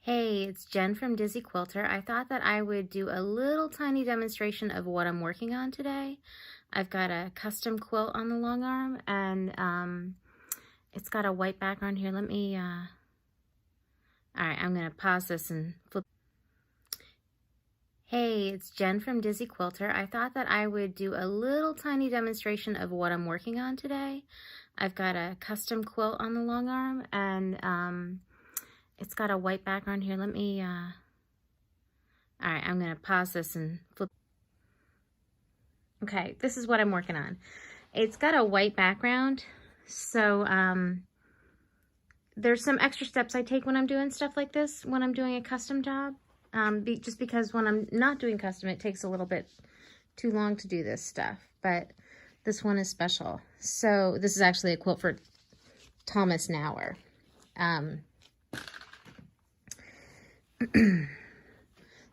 Hey, it's Jen from Dizzy Quilter. I thought that I would do a little tiny demonstration of what I'm working on today. I've got a custom quilt on the long arm, and it's got a white background here. All right, I'm gonna pause this and flip. Hey, it's Jen from Dizzy Quilter. I thought that I would do a little tiny demonstration of what I'm working on today. I've got a custom quilt on the long arm, and it's got a white background here. All right, I'm gonna pause this and flip. Okay, this is what I'm working on. It's got a white background, so there's some extra steps I take when I'm doing stuff like this, when I'm doing a custom job. Just because when I'm not doing custom, it takes a little bit too long to do this stuff, but this one is special. So this is actually a quilt for Thomas Nauer.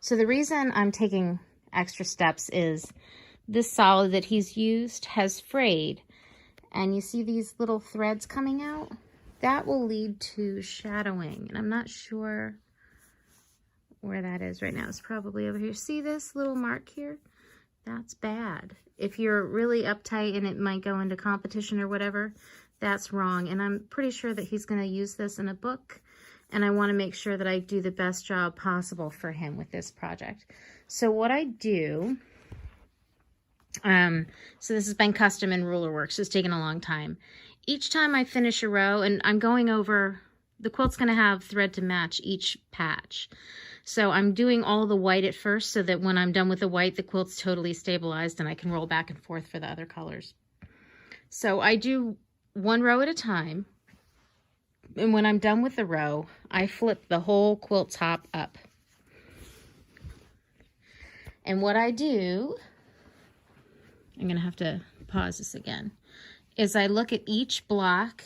So the reason I'm taking extra steps is this solid that he's used has frayed, and you see these little threads coming out? That will lead to shadowing, and I'm not sure where that is right now. It's probably over here. See this little mark here? That's bad. If you're really uptight and it might go into competition or whatever, that's wrong. And I'm pretty sure that he's going to use this in a book, and I want to make sure that I do the best job possible for him with this project. So what I do, so this has been custom in Ruler Works. It's taken a long time. Each time I finish a row, and I'm going over, the quilt's going to have thread to match each patch. So I'm doing all the white at first so that when I'm done with the white, the quilt's totally stabilized and I can roll back and forth for the other colors. So I do one row at a time. And when I'm done with the row, I flip the whole quilt top up. And what I do, I'm going to have to pause this again, is I look at each block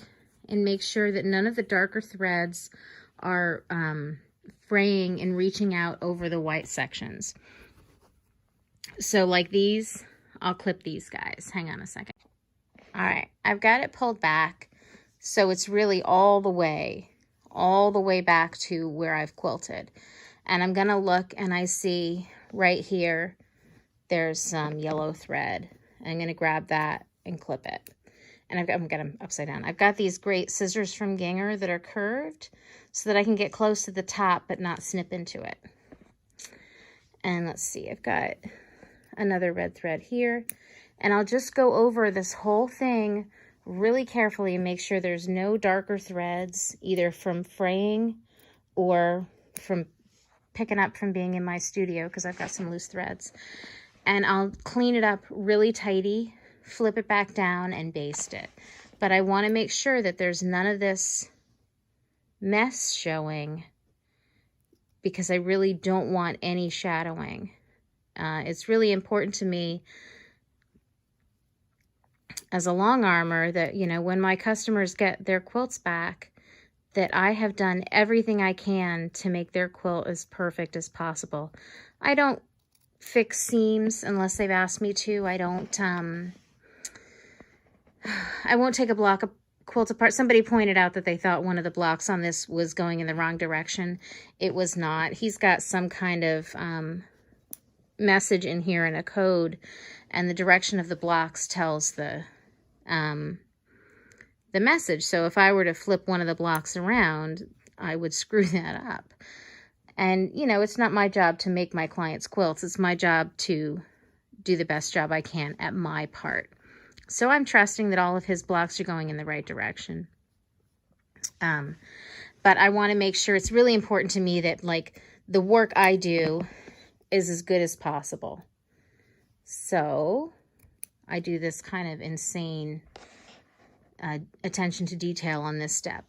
and make sure that none of the darker threads are fraying and reaching out over the white sections. So like these, I'll clip these guys. Hang on a second. All right, I've got it pulled back, so it's really all the way back to where I've quilted. And I'm gonna look and I see right here, there's some yellow thread. I'm gonna grab that and clip it. And I'm got them upside down. I've got these great scissors from Ginger that are curved so that I can get close to the top but not snip into it. And let's see, I've got another red thread here. And I'll just go over this whole thing really carefully and make sure there's no darker threads, either from fraying or from picking up from being in my studio, because I've got some loose threads. And I'll clean it up really tidy, flip it back down, and baste it. But I want to make sure that there's none of this mess showing, because I really don't want any shadowing. It's really important to me as a long armor that, you know, when my customers get their quilts back, that I have done everything I can to make their quilt as perfect as possible. I don't fix seams unless they've asked me to. I won't take a block of quilt apart. Somebody pointed out that they thought one of the blocks on this was going in the wrong direction. It was not. He's got some kind of message in here in a code, and the direction of the blocks tells the message. So if I were to flip one of the blocks around, I would screw that up. And, you know, it's not my job to make my clients' quilts. It's my job to do the best job I can at my part. So I'm trusting that all of his blocks are going in the right direction. But I want to make sure, it's really important to me that, like, the work I do is as good as possible. So I do this kind of insane attention to detail on this step.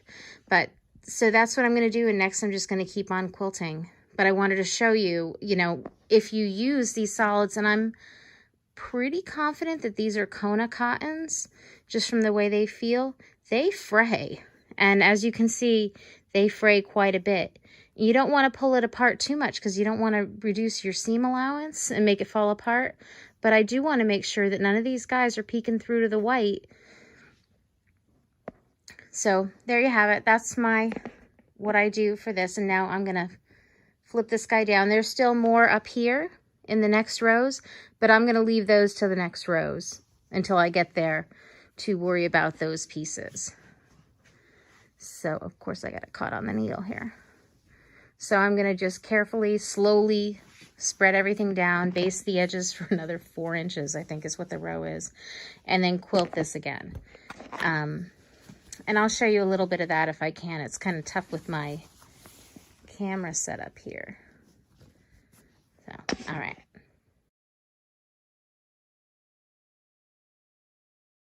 But so that's what I'm going to do. And next I'm just going to keep on quilting. But I wanted to show you, you know, if you use these solids, and I'm pretty confident that these are Kona cottons, just from the way they feel, they fray. And as you can see, they fray quite a bit. You don't want to pull it apart too much because you don't want to reduce your seam allowance and make it fall apart. But I do want to make sure that none of these guys are peeking through to the white. So there you have it. That's what I do for this. And now I'm going to flip this guy down. There's still more up here in the next rows, but I'm gonna leave those to the next rows until I get there to worry about those pieces. So of course I got it caught on the needle here. So I'm gonna just carefully, slowly spread everything down, base the edges for another 4 inches, I think is what the row is, and then quilt this again. And I'll show you a little bit of that if I can. It's kind of tough with my camera setup here. So, all right.